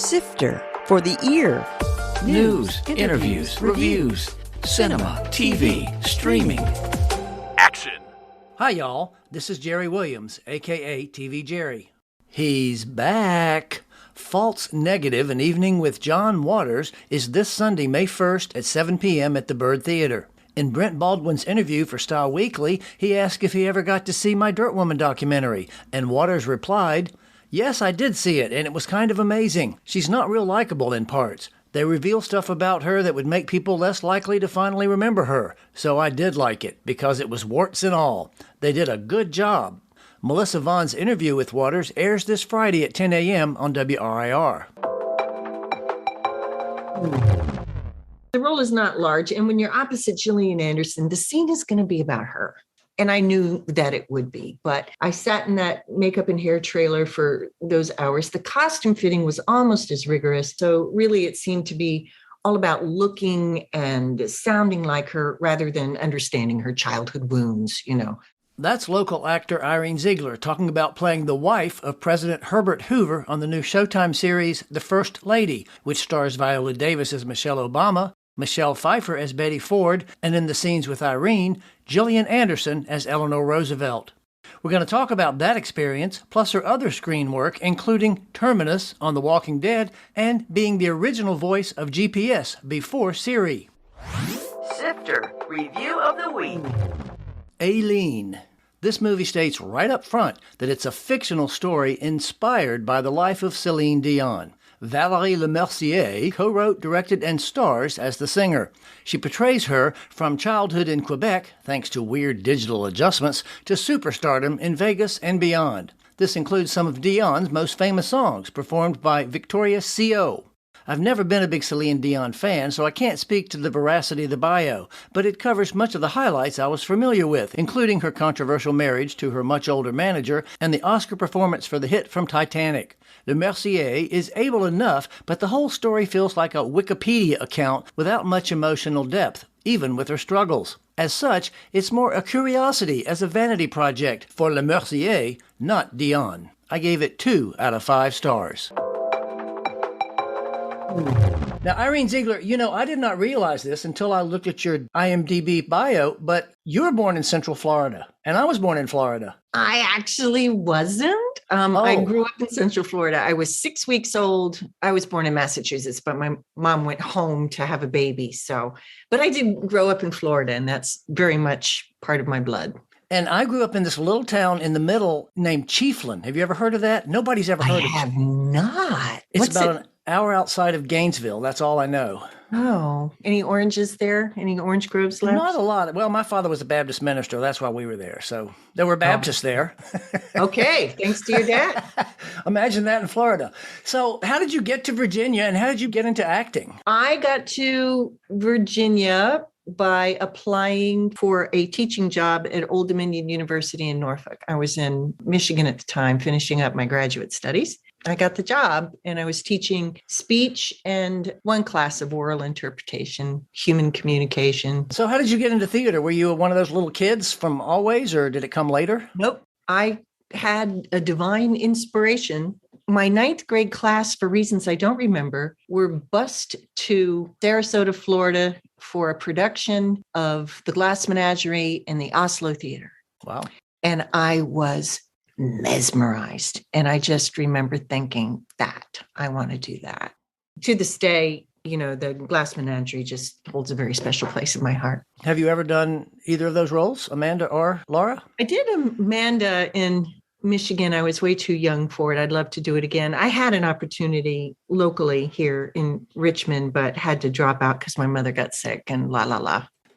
Sifter for the ear. News, interviews, reviews, cinema, TV, streaming. Action. Hi, y'all. This is Jerry Williams, a.k.a. TV Jerry. He's back. False Negative, An Evening with John Waters, is this Sunday, May 1st at 7 p.m. at the Byrd Theater. In Brent Baldwin's interview for Style Weekly, he asked if he ever got to see my Dirt Woman documentary, and Waters replied, "Yes, I did see it, and it was kind of amazing. She's not real likable in parts. They reveal stuff about her that would make people less likely to finally remember her, so I did like it, because it was warts and all. They did a good job." Melissa Vaughn's interview with Waters airs this Friday at 10 a.m. on WRIR. The role is not large, and when you're opposite Gillian Anderson, the scene is going to be about her. And I knew that it would be, but I sat in that makeup and hair trailer for those hours. The costume fitting was almost as rigorous, so really it seemed to be all about looking and sounding like her rather than understanding her childhood wounds, you know. That's local actor Irene Ziegler talking about playing the wife of President Herbert Hoover on the new Showtime series The First Lady, which stars Viola Davis as Michelle Obama, Michelle Pfeiffer as Betty Ford, and in the scenes with Irene, Gillian Anderson as Eleanor Roosevelt. We're going to talk about that experience, plus her other screen work, including Terminus on The Walking Dead and being the original voice of GPS before Siri. Sifter Review of the Week. Aileen. This movie states right up front that it's a fictional story inspired by the life of Celine Dion. Valérie Lemercier co-wrote, directed, and stars as the singer. She portrays her from childhood in Quebec, thanks to weird digital adjustments, to superstardom in Vegas and beyond. This includes some of Dion's most famous songs, performed by Victoria C.O. I've never been a big Celine Dion fan, so I can't speak to the veracity of the bio, but it covers much of the highlights I was familiar with, including her controversial marriage to her much older manager and the Oscar performance for the hit from Titanic. Le Mercier is able enough, but the whole story feels like a Wikipedia account without much emotional depth, even with her struggles. As such, it's more a curiosity as a vanity project for Le Mercier, not Dion. I gave it 2 out of 5 stars. Now, Irene Ziegler, you know, I did not realize this until I looked at your IMDb bio, but you were born in Central Florida, and I was born in Florida. I actually wasn't. I grew up in Central Florida. I was 6 weeks old. I was born in Massachusetts, but my mom went home to have a baby. But I did grow up in Florida, and that's very much part of my blood. And I grew up in this little town in the middle named Chiefland. Have you ever heard of that? Nobody's ever heard of it. I have not. It's about an hour outside of Gainesville. That's all I know. Oh, any oranges there? Any orange groves left? Not a lot. Well, my father was a Baptist minister. That's why we were there. So there were Baptists there. Okay. Thanks to your dad. Imagine that in Florida. So how did you get to Virginia and how did you get into acting? I got to Virginia by applying for a teaching job at Old Dominion University in Norfolk. I was in Michigan at the time, finishing up my graduate studies. I got the job and I was teaching speech and one class of oral interpretation, human communication. So how did you get into theater? Were you one of those little kids from always, or did it come later? Nope. I had a divine inspiration. My 9th grade class, for reasons I don't remember, were bused to Sarasota, Florida for a production of The Glass Menagerie in the Oslo Theater. Wow. And I was mesmerized. And I just remember thinking that I want to do that. To this day, you know, the Glass Menagerie just holds a very special place in my heart. Have you ever done either of those roles, Amanda or Laura? I did Amanda in Michigan. I was way too young for it. I'd love to do it again. I had an opportunity locally here in Richmond, but had to drop out because my mother got sick and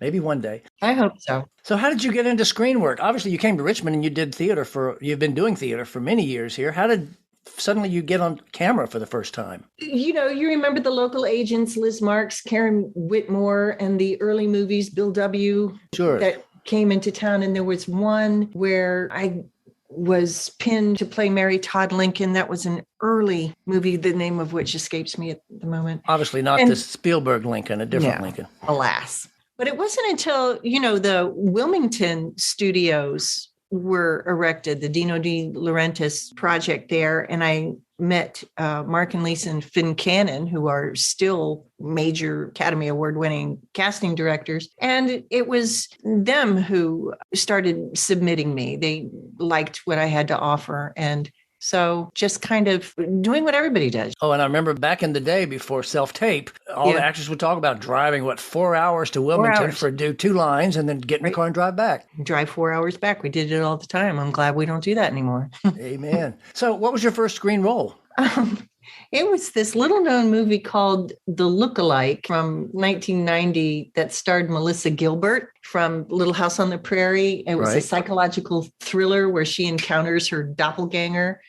Maybe one day. I hope so. So how did you get into screen work? Obviously, you came to Richmond and you did theater you've been doing theater for many years here. How did suddenly you get on camera for the first time? You know, you remember the local agents, Liz Marks, Karen Whitmore, and the early movies, Bill W. Sure. That came into town. And there was one where I was pinned to play Mary Todd Lincoln. That was an early movie, the name of which escapes me at the moment. Obviously not the Spielberg Lincoln, a different Lincoln. Alas. But it wasn't until, you know, the Wilmington studios were erected, the Dino De Laurentiis project there. And I met Mark and Lisa and Finn Cannon, who are still major Academy Award winning casting directors. And it was them who started submitting me. They liked what I had to offer. And so just kind of doing what everybody does. Oh, and I remember back in the day before self-tape, all the actors would talk about driving, 4 hours to Wilmington for do 2 lines and then get in the car and drive back. Drive 4 hours back. We did it all the time. I'm glad we don't do that anymore. Amen. So what was your first screen role? It was this little known movie called The Lookalike from 1990 that starred Melissa Gilbert from Little House on the Prairie. It was a psychological thriller where she encounters her doppelganger.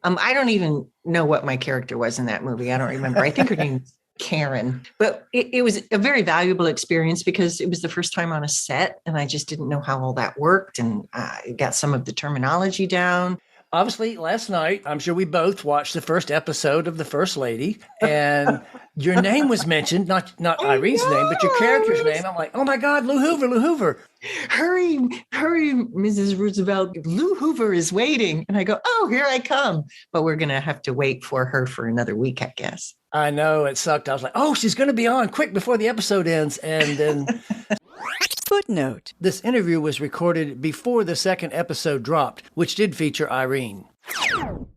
I don't even know what my character was in that movie. I don't remember. I think her name's Karen. But it was a very valuable experience because it was the first time on a set and I just didn't know how all that worked, and I got some of the terminology down. Obviously, last night, I'm sure we both watched the first episode of The First Lady, and your name was mentioned, not Irene's name, but your character's name. I'm like, oh my God, Lou Hoover. Hurry, Mrs. Roosevelt. Lou Hoover is waiting. And I go, oh, here I come. But we're going to have to wait for her for another week, I guess. I know, it sucked. I was like, oh, she's going to be on quick before the episode ends. And then... Footnote. This interview was recorded before the second episode dropped, which did feature Irene.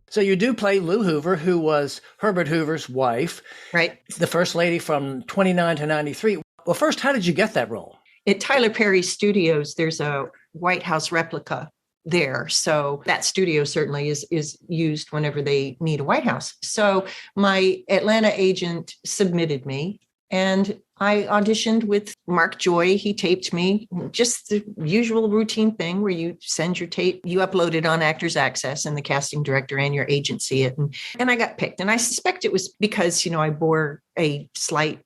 So you do play Lou Hoover, who was Herbert Hoover's wife. Right. The First Lady from 29 to 93. Well, first, how did you get that role? At Tyler Perry Studios, there's a White House replica there. So that studio certainly is used whenever they need a White House. So my Atlanta agent submitted me. And I auditioned with Mark Joy. He taped me, just the usual routine thing where you send your tape, you upload it on Actors Access, and the casting director and your agent see it. And I got picked. And I suspect it was because, I bore a slight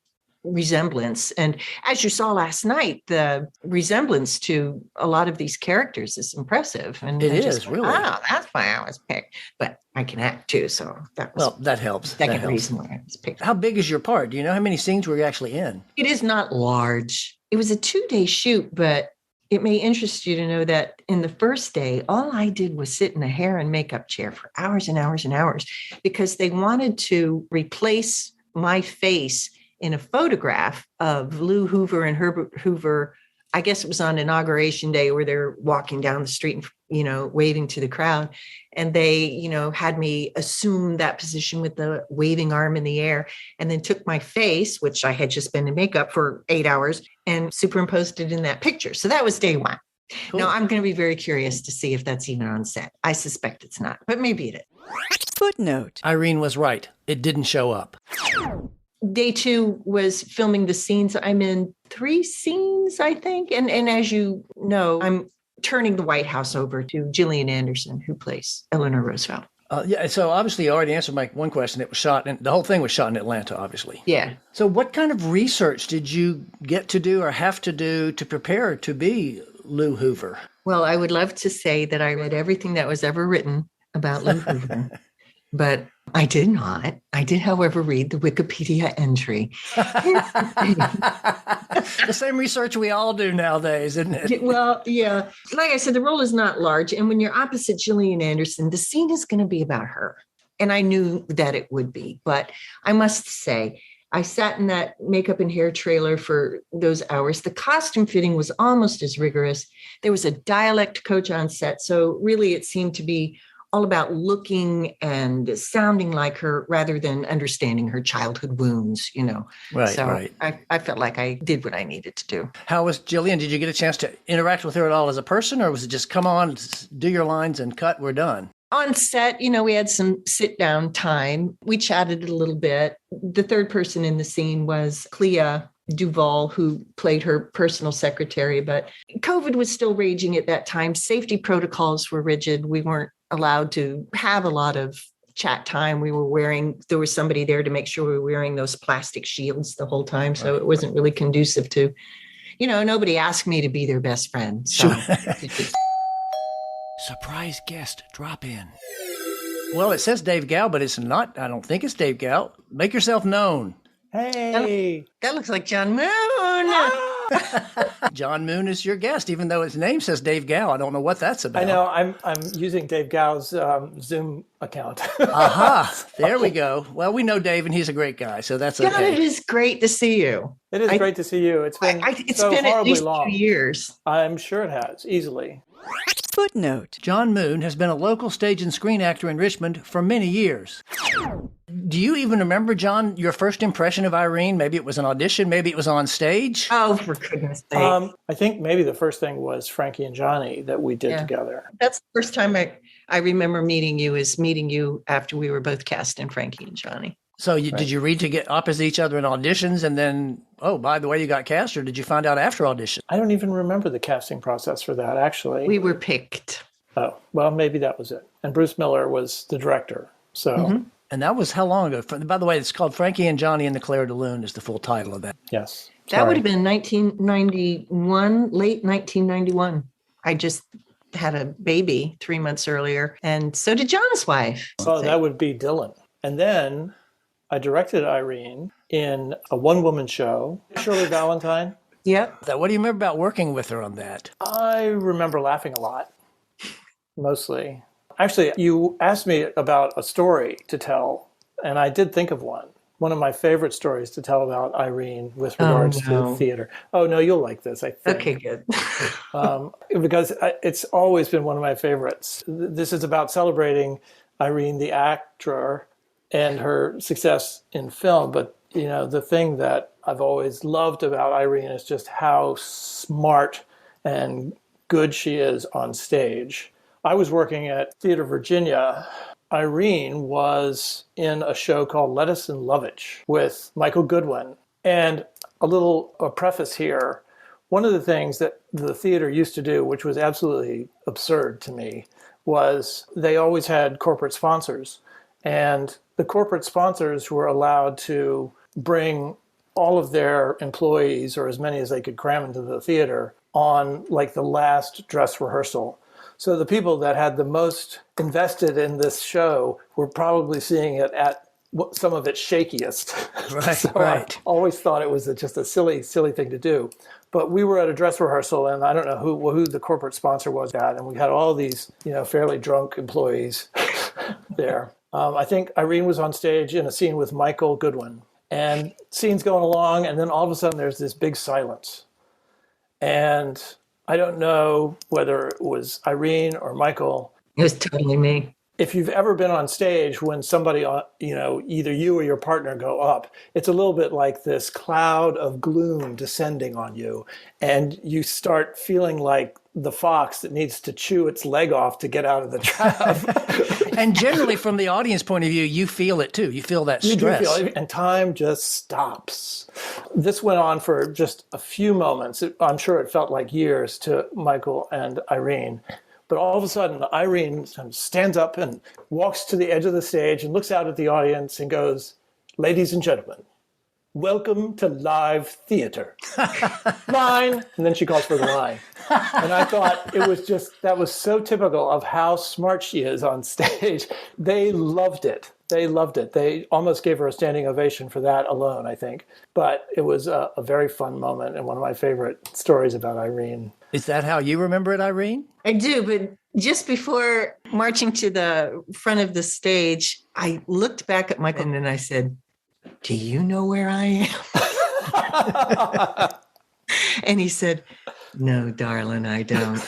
resemblance. And as you saw last night, the resemblance to a lot of these characters is impressive. And it is, really. Oh, that's why I was picked. But I can act too, so that was that helps. Second reason why I was picked. How big is your part? Do you know how many scenes were you actually in? It is not large. It was a 2-day shoot, but it may interest you to know that in the first day, all I did was sit in a hair and makeup chair for hours and hours and hours because they wanted to replace my face in a photograph of Lou Hoover and Herbert Hoover. I guess it was on Inauguration Day where they're walking down the street and, waving to the crowd. And they, had me assume that position with the waving arm in the air, and then took my face, which I had just been in makeup for 8 hours, and superimposed it in that picture. So that was day one. Cool. Now I'm going to be very curious to see if that's even on set. I suspect it's not, but maybe it is. Footnote. Irene was right. It didn't show up. Day 2 was filming the scenes. I'm in 3 scenes, I think. And as you know, I'm turning the White House over to Gillian Anderson, who plays Eleanor Roosevelt. So obviously you already answered my one question. It was shot, and the whole thing was shot in Atlanta, obviously. Yeah. So what kind of research did you get to do or have to do to prepare to be Lou Hoover? Well, I would love to say that I read everything that was ever written about Lou Hoover, but I did not. I did, however, read the Wikipedia entry. The same research we all do nowadays, isn't it? Well, yeah. Like I said, the role is not large. And when you're opposite Gillian Anderson, the scene is going to be about her. And I knew that it would be. But I must say, I sat in that makeup and hair trailer for those hours. The costume fitting was almost as rigorous. There was a dialect coach on set. So really, it seemed to be all about looking and sounding like her rather than understanding her childhood wounds, Right, so right. I felt like I did what I needed to do. How was Gillian? Did you get a chance to interact with her at all as a person, or was it just come on, do your lines and cut, we're done? On set, we had some sit down time. We chatted a little bit. The third person in the scene was Clea Duvall, who played her personal secretary, but COVID was still raging at that time. Safety protocols were rigid. We weren't allowed to have a lot of chat time. There was somebody there to make sure we were wearing those plastic shields the whole time. So it wasn't really conducive to, nobody asked me to be their best friend. So. Surprise guest drop in. Well, it says Dave Gow, but it's not. I don't think it's Dave Gow. Make yourself known. Hey. That looks like John Moon. John Moon is your guest, even though his name says Dave Gow. I don't know what that's about. I know. I'm using Dave Gow's Zoom account. Aha, there we go. Well, we know Dave, and he's a great guy, so that's God, okay. it is great to see you. It is great to see you. It's been It's so been at horribly least long. 2 years. I'm sure it has, easily. Footnote. John Moon has been a local stage and screen actor in Richmond for many years. Do you even remember, John, your first impression of Irene? Maybe it was an audition, maybe it was on stage. Oh, for goodness sake. I think maybe the first thing was Frankie and Johnny that we did together. That's the first time I remember meeting you after we were both cast in Frankie and Johnny. So did you read to get opposite each other in auditions and then, oh, by the way, you got cast, or did you find out after audition? I don't even remember the casting process for that, actually. We were picked. Oh, well, maybe that was it. And Bruce Miller was the director. So, And that was how long ago? By the way, it's called Frankie and Johnny and the Claire de Lune is the full title of that. yes. That would have been 1991, late 1991. I just had a baby 3 months earlier, and so did John's wife. Oh, that would be Dylan. And then I directed Irene in a one-woman show, Shirley Valentine. Yep. What do you remember about working with her on that? I remember laughing a lot, mostly. Actually, you asked me about a story to tell, and I did think of one. One of my favorite stories to tell about Irene with regards to theater. Oh, no, you'll like this, I think. Okay, good. Because it's always been one of my favorites. This is about celebrating Irene, the actor, and her success in film. But, you know, the thing that I've always loved about Irene is just how smart and good she is on stage. I was working at Theater Virginia. Irene was in a show called Lettuce and Lovage with Michael Goodwin. And a preface here, one of the things that the theater used to do, which was absolutely absurd to me, was they always had corporate sponsors. And the corporate sponsors were allowed to bring all of their employees, or as many as they could cram into the theater, on like the last dress rehearsal. So the people that had the most invested in this show were probably seeing it at some of its shakiest. Right, So right. I always thought it was just a silly thing to do. But we were at a dress rehearsal, and I don't know who the corporate sponsor was at, and we had all these, fairly drunk employees there. I think Irene was on stage in a scene with Michael Goodwin, and scene's going along, and then all of a sudden there's this big silence. And I don't know whether it was Irene or Michael. It was totally me. If you've ever been on stage when somebody, either you or your partner go up, it's a little bit like this cloud of gloom descending on you. And you start feeling like the fox that needs to chew its leg off to get out of the trap. And generally, from the audience point of view, you feel it too. You feel that You do stress. feel it, and time just stops. This went on for just a few moments. I'm sure it felt like years to Michael and Irene. But all of a sudden, Irene stands up and walks to the edge of the stage and looks out at the audience and goes, "Ladies and gentlemen, welcome to live theater." Line. And then she calls for the line. And I thought that was so typical of how smart she is on stage. They loved it. They almost gave her a standing ovation for that alone, I think. But it was a very fun moment and one of my favorite stories about Irene. Is that how you remember it, Irene? I do, but just before marching to the front of the stage, I looked back at Michael and I said, "Do you know where I am?" And he said, "No, darling, I don't."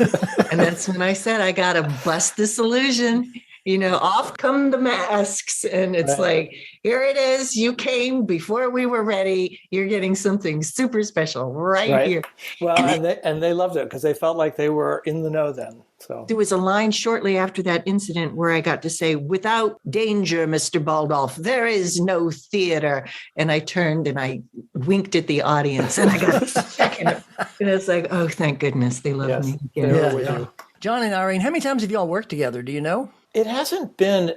And that's when I said, I got to bust this illusion. Off come the masks. And it's like, here it is. You came before we were ready. You're getting something super special right here. Well, and they loved it because they felt like they were in the know then. So there was a line shortly after that incident where I got to say, "Without danger, Mr. Baldolph, there is no theater." And I turned and I winked at the audience and I got a second. And it's like, oh, thank goodness they love me. Yeah. John and Irene, how many times have y'all worked together? Do you know? It hasn't been,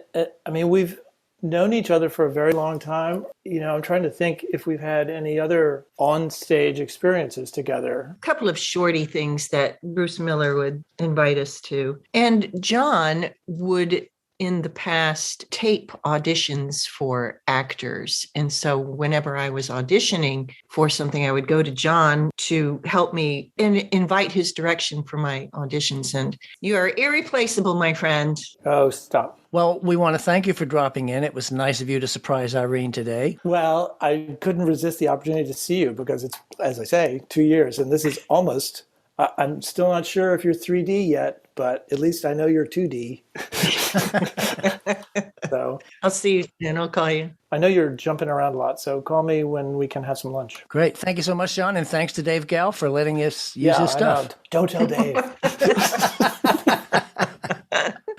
we've known each other for a very long time. I'm trying to think if we've had any other on-stage experiences together. A couple of shorty things that Bruce Miller would invite us to. And John would in the past tape auditions for actors. And so whenever I was auditioning for something, I would go to John to help me and invite his direction for my auditions. And you are irreplaceable, my friend. Oh, stop. Well, we want to thank you for dropping in. It was nice of you to surprise Irene today. Well, I couldn't resist the opportunity to see you because it's, as I say, 2 years. And this is almost, I'm still not sure if you're 3D yet, but at least I know you're 2D. So I'll see you and I'll call you. I know you're jumping around a lot, so call me when we can have some lunch. Great. Thank you so much, John. And thanks to Dave Gal for letting us use Yeah, his I stuff. know. Don't tell Dave.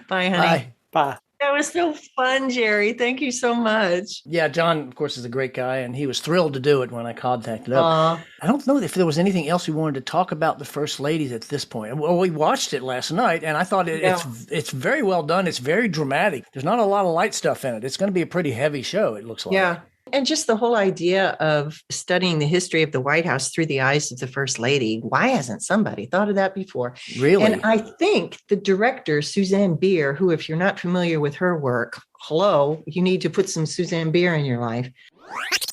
Bye, honey. Bye. Bye. That was so fun, Jerry. Thank you so much. Yeah, John, of course, is a great guy, and he was thrilled to do it when I contacted him. Aw. I don't know if there was anything else we wanted to talk about the First Ladies at this point. Well, we watched it last night, and I thought it's very well done. It's very dramatic. There's not a lot of light stuff in it. It's going to be a pretty heavy show, it looks like. Yeah. And just the whole idea of studying the history of the White House through the eyes of the First Lady. Why hasn't somebody thought of that before? Really? And I think the director, Suzanne Bier, who, if you're not familiar with her work, hello, you need to put some Suzanne Bier in your life.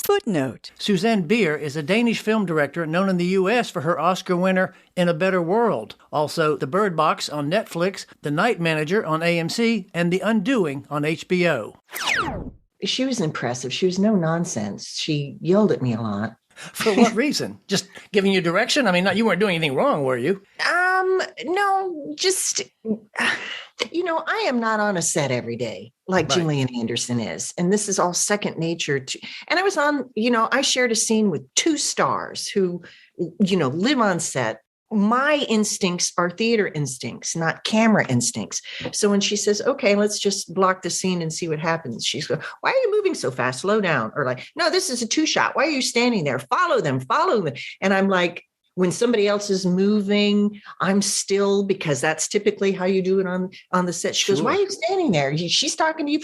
Footnote. Suzanne Bier is a Danish film director known in the U.S. for her Oscar winner In a Better World. Also, The Bird Box on Netflix, The Night Manager on AMC, and The Undoing on HBO. She was impressive. She was no nonsense. She yelled at me a lot. For what reason? Just giving you direction? I mean, you weren't doing anything wrong, were you? No, just, I am not on a set every day like Right. Gillian Anderson is. And this is all second nature to, and I was on, I shared a scene with 2 stars who, live on set. My instincts are theater instincts, not camera instincts. So when she says, okay, let's just block the scene and see what happens, she's going, why are you moving so fast? Slow down. Or like, no, this is a 2-shot. Why are you standing there? Follow them. And I'm like, when somebody else is moving, I'm still, because that's typically how you do it on the set. She goes, why are you standing there? She's talking to you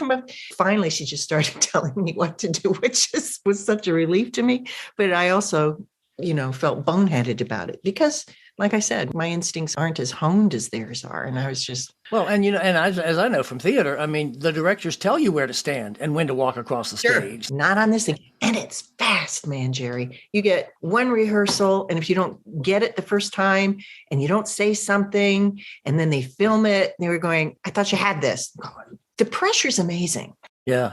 finally, she just started telling me what to do, which was such a relief to me. But I also, felt boneheaded about it because, like I said, my instincts aren't as honed as theirs are. And I was just... Well, and as I know from theater, I mean, the directors tell you where to stand and when to walk across the stage. Not on this thing. And it's fast, man, Jerry. You get one rehearsal, and if you don't get it the first time and you don't say something, and then they film it, they were going, I thought you had this. The pressure's amazing. Yeah.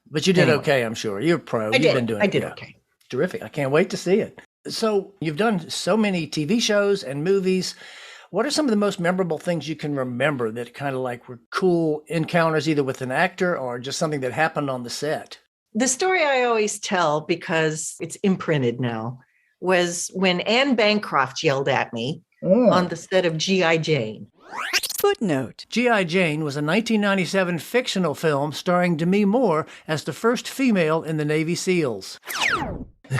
But you did okay, I'm sure. You're a pro. I You've been doing I it. did Yeah. okay. Terrific. I can't wait to see it. So you've done so many TV shows and movies. What are some of the most memorable things you can remember that kind of like were cool encounters either with an actor or just something that happened on the set? The story I always tell, because it's imprinted now, was when Anne Bancroft yelled at me on the set of G.I. Jane. Footnote. G.I. Jane was a 1997 fictional film starring Demi Moore as the first female in the Navy SEALs.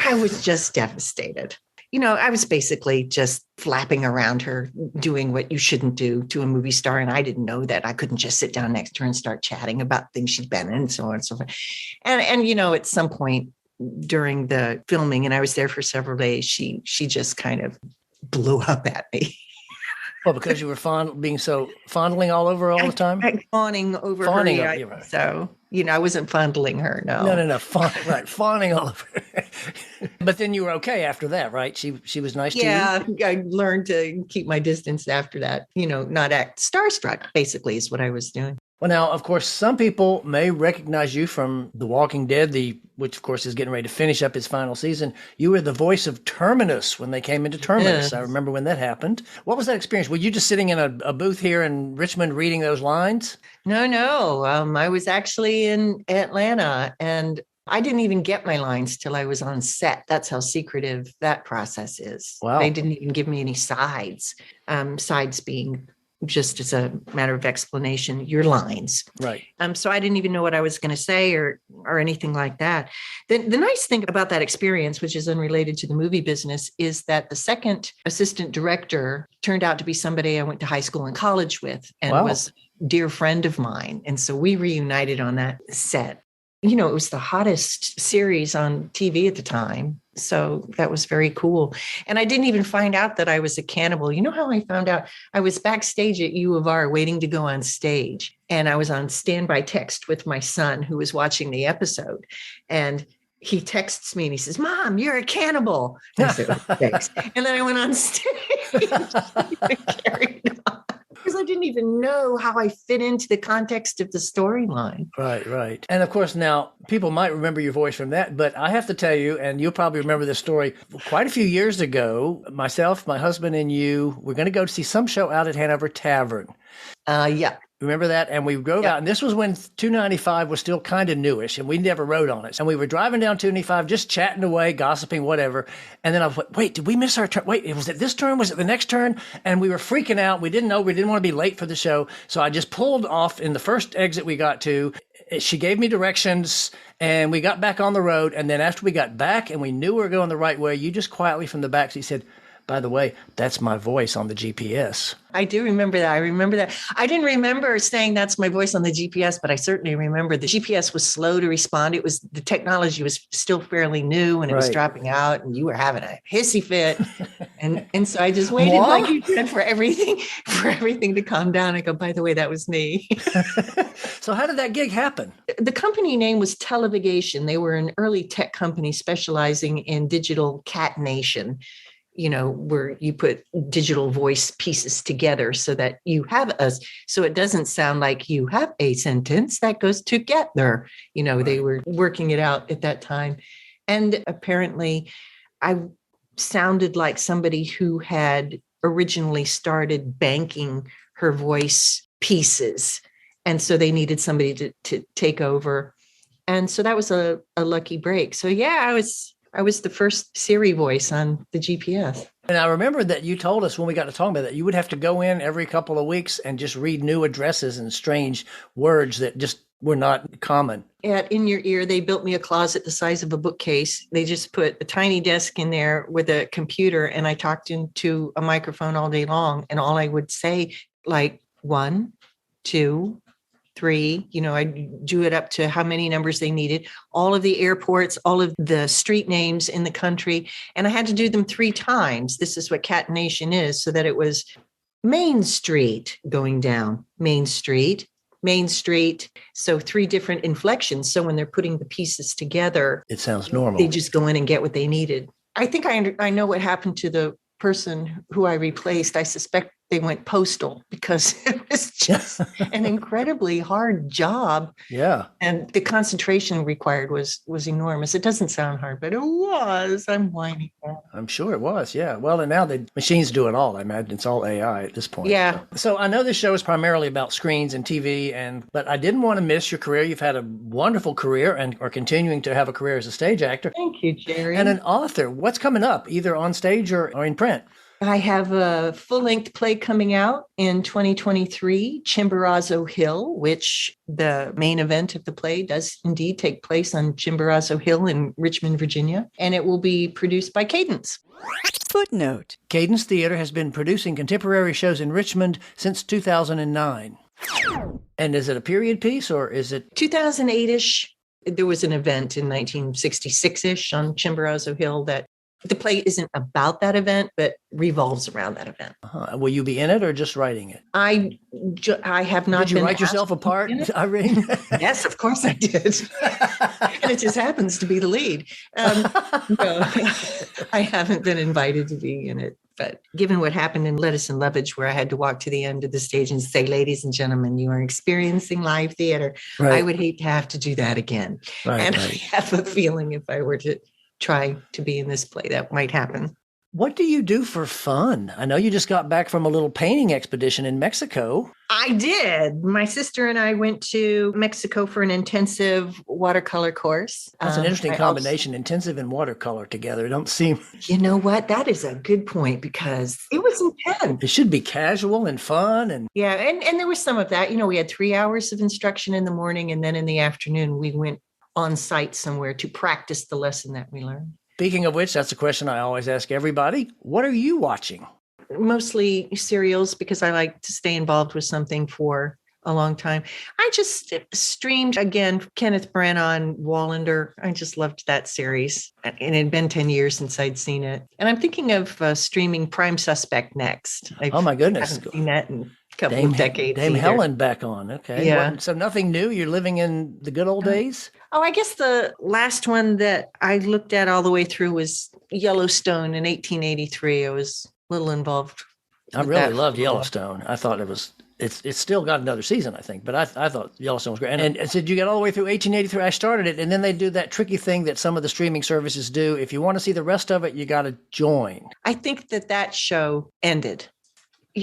I was just devastated. I was basically just flapping around her, doing what you shouldn't do to a movie star. And I didn't know that. I couldn't just sit down next to her and start chatting about things she'd been in and so on and so forth. And at some point during the filming, and I was there for several days, she just kind of blew up at me. Well, because you were being so fondling all over all the time? Fawning over Fawning, her. you're right. So, I wasn't fondling her, no. No. Fawning all over. But then you were okay after that, right? She was nice to you? Yeah, I learned to keep my distance after that, not act starstruck, basically, is what I was doing. Well, now, of course, some people may recognize you from The Walking Dead, which, of course, is getting ready to finish up its final season. You were the voice of Terminus when they came into Terminus. Yes. I remember when that happened. What was that experience? Were you just sitting in a booth here in Richmond reading those lines? No. I was actually in Atlanta, and I didn't even get my lines till I was on set. That's how secretive that process is. Wow. They didn't even give me any sides. Sides being just as a matter of explanation, your lines. Right. So I didn't even know what I was going to say or anything like that. The nice thing about that experience, which is unrelated to the movie business, is that the second assistant director turned out to be somebody I went to high school and college with and Wow. was a dear friend of mine. And so we reunited on that set. it was the hottest series on TV at the time. So that was very cool. And I didn't even find out that I was a cannibal. You know how I found out? I was backstage at U of R waiting to go on stage. And I was on standby text with my son who was watching the episode. And he texts me and he says, "Mom, you're a cannibal." I said, "Oh, thanks." And then I went on stage and carried on. Because I didn't even know how I fit into the context of the storyline. Right. And of course, now people might remember your voice from that, but I have to tell you, and you'll probably remember this story, quite a few years ago, myself, my husband, and you were going to go see some show out at Hanover Tavern. Yeah. Remember that? And we drove out, and this was when 295 was still kind of newish, and we never rode on it. And we were driving down 295, just chatting away, gossiping, whatever. And then I thought, wait, did we miss our turn? Wait, was it this turn? Was it the next turn? And we were freaking out. We didn't know. We didn't want to be late for the show. So I just pulled off in the first exit we got to. She gave me directions, and we got back on the road. And then after we got back and we knew we were going the right way, you just quietly from the back said, "By the way, that's my voice on the GPS." I do remember that. I remember that. I didn't remember saying that's my voice on the GPS, but I certainly remember the GPS was slow to respond. The technology was still fairly new and it was dropping out and you were having a hissy fit. And so I just waited like you said for everything to calm down. I go, "By the way, that was me." So how did that gig happen? The company name was Televigation. They were an early tech company specializing in digital catenation, where you put digital voice pieces together so that so it doesn't sound like you have a sentence that goes together. They were working it out at that time. And apparently I sounded like somebody who had originally started banking her voice pieces. And so they needed somebody to take over. And so that was a lucky break. So yeah, I was the first Siri voice on the GPS. And I remember that you told us when we got to talk about that, you would have to go in every couple of weeks and just read new addresses and strange words that just were not common. At In Your Ear, they built me a closet the size of a bookcase. They just put a tiny desk in there with a computer, and I talked into a microphone all day long. And all I would say, like 1, 2, 3, I do it up to how many numbers they needed, all of the airports, all of the street names in the country. And I had to do them 3 times. This is what catenation is, so that it was Main Street going down, Main Street, Main Street. So 3 different inflections. So when they're putting the pieces together, it sounds normal. They just go in and get what they needed. I think I know what happened to the person who I replaced. I suspect they went postal because it was just an incredibly hard job. Yeah. And the concentration required was enormous. It doesn't sound hard, but it was. I'm whining. I'm sure it was. Yeah. Well, and now the machines do it all. I imagine it's all AI at this point. Yeah. So I know this show is primarily about screens and TV, but I didn't want to miss your career. You've had a wonderful career and are continuing to have a career as a stage actor. Thank you, Jerry. And an author. What's coming up, either on stage or in print? I have a full-length play coming out in 2023, Chimborazo Hill, which the main event of the play does indeed take place on Chimborazo Hill in Richmond, Virginia, and it will be produced by Cadence. Footnote. Cadence Theater has been producing contemporary shows in Richmond since 2009. And is it a period piece or is it? 2008-ish. There was an event in 1966-ish on Chimborazo Hill that the play isn't about that event, but revolves around that event. Will you be in it or just writing it? I have not. Did you write yourself a part, Irene? Yes, of course I did. And it just happens to be the lead. No, I haven't been invited to be in it. But given what happened in Lettuce and Lovage, where I had to walk to the end of the stage and say, "Ladies and gentlemen, you are experiencing live theater," I would hate to have to do that again. I have a feeling if I were to try to be in this play, that might happen. What do you do for fun? I know you just got back from a little painting expedition in Mexico. I did. My sister and I went to Mexico for an intensive watercolor course. That's an interesting combination, intensive and watercolor together. It don't seem... You know what? That is a good point because it was intense. It should be casual and fun. And yeah, and there was some of that. We had 3 hours of instruction in the morning, and then in the afternoon, we went on site somewhere to practice the lesson that we learned. Speaking of which, that's a question I always ask everybody. What are you watching? Mostly serials because I like to stay involved with something for a long time. I just streamed again, Kenneth Branagh, Wallander. I just loved that series. And it had been 10 years since I'd seen it. And I'm thinking of streaming Prime Suspect next. Oh my goodness. I haven't seen that in a couple of decades. Dame either. Helen back on. Okay. Yeah. Well, so nothing new. You're living in the good old days? Oh, I guess the last one that I looked at all the way through was Yellowstone in 1883. I was a little involved. I really loved Yellowstone. I thought it's still got another season, I think, but I thought Yellowstone was great. And said you got all the way through 1883. I started it, and then they do that tricky thing that some of the streaming services do. If you want to see the rest of it, you got to join. I think that show ended.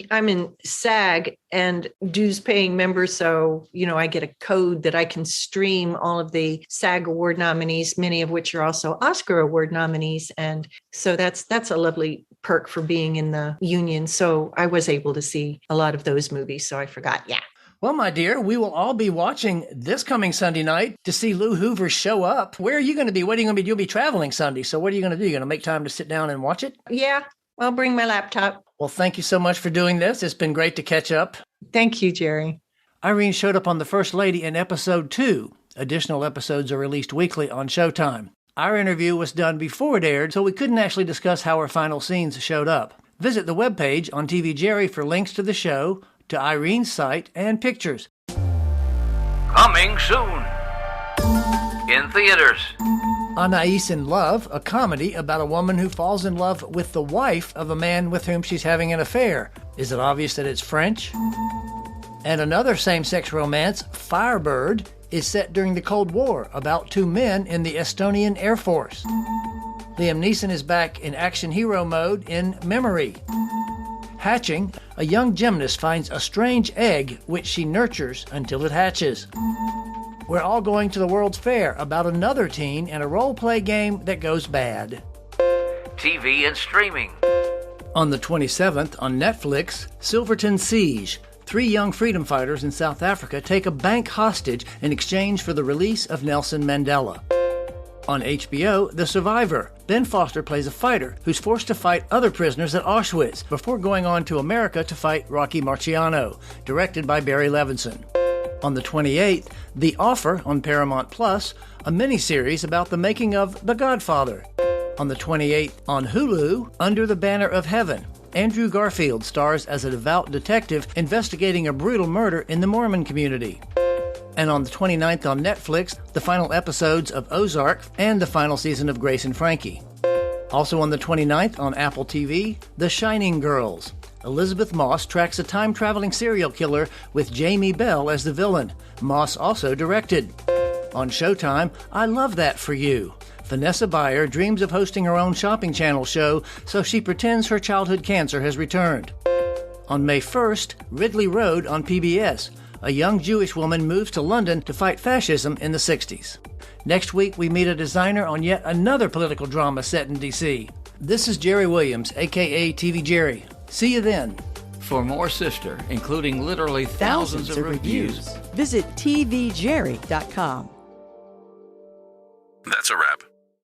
I'm in SAG and dues paying member. So, I get a code that I can stream all of the SAG award nominees, many of which are also Oscar award nominees. And so that's a lovely perk for being in the union. So I was able to see a lot of those movies. So I forgot. Yeah. Well, my dear, we will all be watching this coming Sunday night to see Lou Hoover show up. Where are you going to be? What are you going to be? You'll be traveling Sunday. So what are you going to do? You're going to make time to sit down and watch it? Yeah. I'll bring my laptop. Well, thank you so much for doing this. It's been great to catch up. Thank you, Jerry. Irene showed up on The First Lady in episode 2. Additional episodes are released weekly on Showtime. Our interview was done before it aired, so we couldn't actually discuss how her final scenes showed up. Visit the webpage on TV Jerry for links to the show, to Irene's site, and pictures. Coming soon. In theaters. Anais in Love, a comedy about a woman who falls in love with the wife of a man with whom she's having an affair. Is it obvious that it's French? And another same-sex romance, Firebird, is set during the Cold War about two men in the Estonian Air Force. Liam Neeson is back in action hero mode in Memory. Hatching, a young gymnast finds a strange egg which she nurtures until it hatches. We're all going to the World's Fair about another teen and a role-play game that goes bad. TV and streaming. On the 27th, on Netflix, Silverton Siege. 3 young freedom fighters in South Africa take a bank hostage in exchange for the release of Nelson Mandela. On HBO, The Survivor. Ben Foster plays a fighter who's forced to fight other prisoners at Auschwitz before going on to America to fight Rocky Marciano, directed by Barry Levinson. On the 28th, The Offer on Paramount Plus, a miniseries about the making of The Godfather. On the 28th, on Hulu, Under the Banner of Heaven. Andrew Garfield stars as a devout detective investigating a brutal murder in the Mormon community. And on the 29th on Netflix, the final episodes of Ozark and the final season of Grace and Frankie. Also on the 29th on Apple TV, The Shining Girls. Elizabeth Moss tracks a time-traveling serial killer with Jamie Bell as the villain. Moss also directed. On Showtime, I Love That For You. Vanessa Bayer dreams of hosting her own shopping channel show, so she pretends her childhood cancer has returned. On May 1st, Ridley Road on PBS. A young Jewish woman moves to London to fight fascism in the 60s. Next week, we meet a designer on yet another political drama set in D.C. This is Jerry Williams, a.k.a. TV Jerry. See you then. For more Sister, including literally thousands of reviews, visit tvjerry.com. That's a wrap.